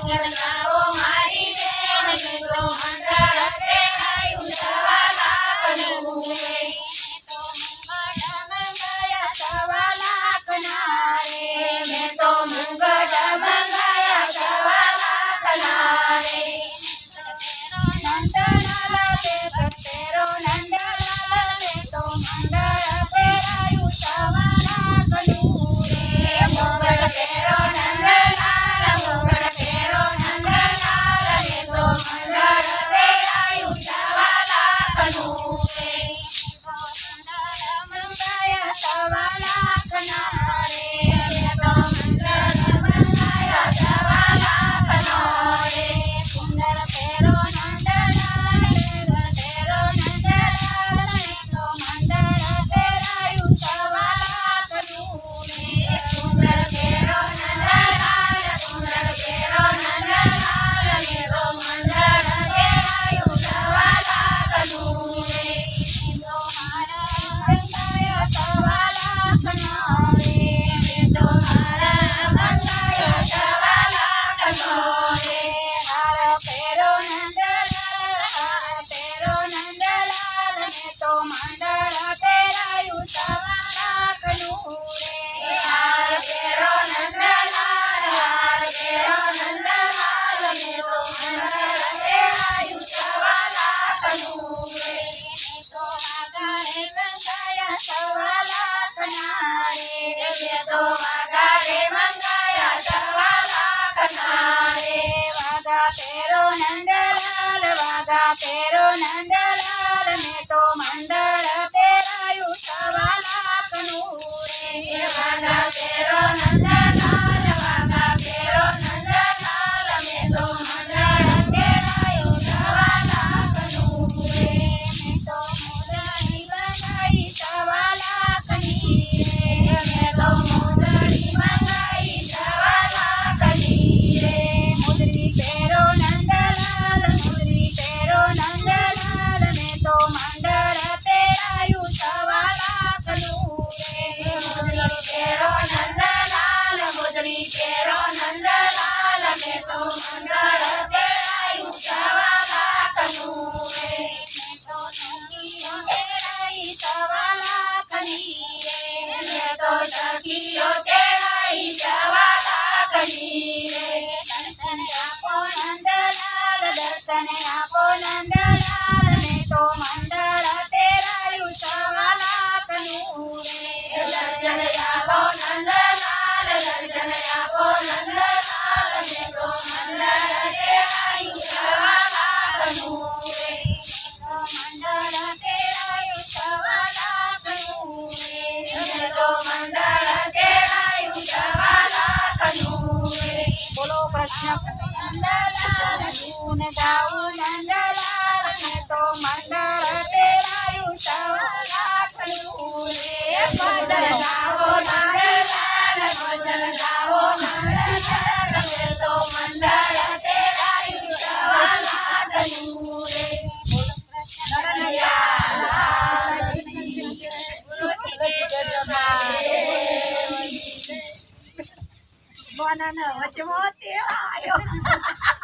મંગળાઓ મારી બેન મેં તો મંડળ તેડાયું સવા લાખનું રે તો મંગળા સવા લાખના રે મેં તો મંગળા મંગાયા સવા લાખના રે નંદલાલ તેરો નંદલાલ મેં તો મંડળ તેડાયું સવા લાખનું રે મંગળ તેરો નંદલાલ મંગળ તેરો નંદલાલ મેં તો મંડળ તેડાયું સવા લાખનું રે મંગાયા સવા લાખના રે મેં તો મંડળ મંગાયા સવા લાખના રે સુંદર તેરો નંદલાલ તેરો નંદલાલ મેં તો મંડળ તેડાયું સવા લાખનું રે સુંદર તેરો નંદલાલ સુંદર તેરો નંદલાલ મેં તો મંડળ તેડાયું સવા લાખનું રે તો મારા મંગાયા સવા લાખના રે મેં તો મારા મંગાયા સવા લાખનો રે હાર તેરો નંદલાલ મેં તો મંડળ તેડાયું સવા લાખનું રે હાર તેરો નંદલાલ મેં તો મંડળ તેડાયું સવા લાખનું રે તો વાઘારે મંગાયા સવા લાખના રે મેં તો વાઘારે મંગાયા સવા લાખના રે વાઘા તેરો નંદલાલ મેં તો મંડળ તેડાયું સવા લાખનું રે વાઘા તેરો નંદલાલ મેં તો મંડળ તેડાયું સવા લાખનું રે મેં તો મોદડી મંગાઈ સવા લાખની રે મેં તો મોદડી મંગાઈ સવા લાખની રે મોદડી તેરો નંદલાલ મેં તો મંડળ તેડાયું સવા લાખનું રે મોદડી તેરો નંદલાલ મેં તો મંડળ તેડાયું સવા લાખનું રે મેં તો સખીઓ તેડાઈ સવા લાખની રે મેં તો સખીઓ તેડાઈ સવા લાખની રે દર્શન આપો નંદલાલ મેં તો મંડળ તેડાયું સવા લાખનું રે દર્શન આપો નંદલાલ મેં તો મંડળ તેડાયું સવા લાખનું રે મંડળ તેડાયું સવા લાખનું રે મેં તો મંડળ તેડાયું સવા લાખનું રે બોલો કૃષ્ણ નંદલાલ ગુણ ગાવું નંદલાલ મેં તો મંડળ તેડાયું સવા લાખનું રે ભજન ગાવો નંદલાલ મેં તો મંડળ તેડાયું સવા લાખનું રે બનાના વચમાં તે આવ્યો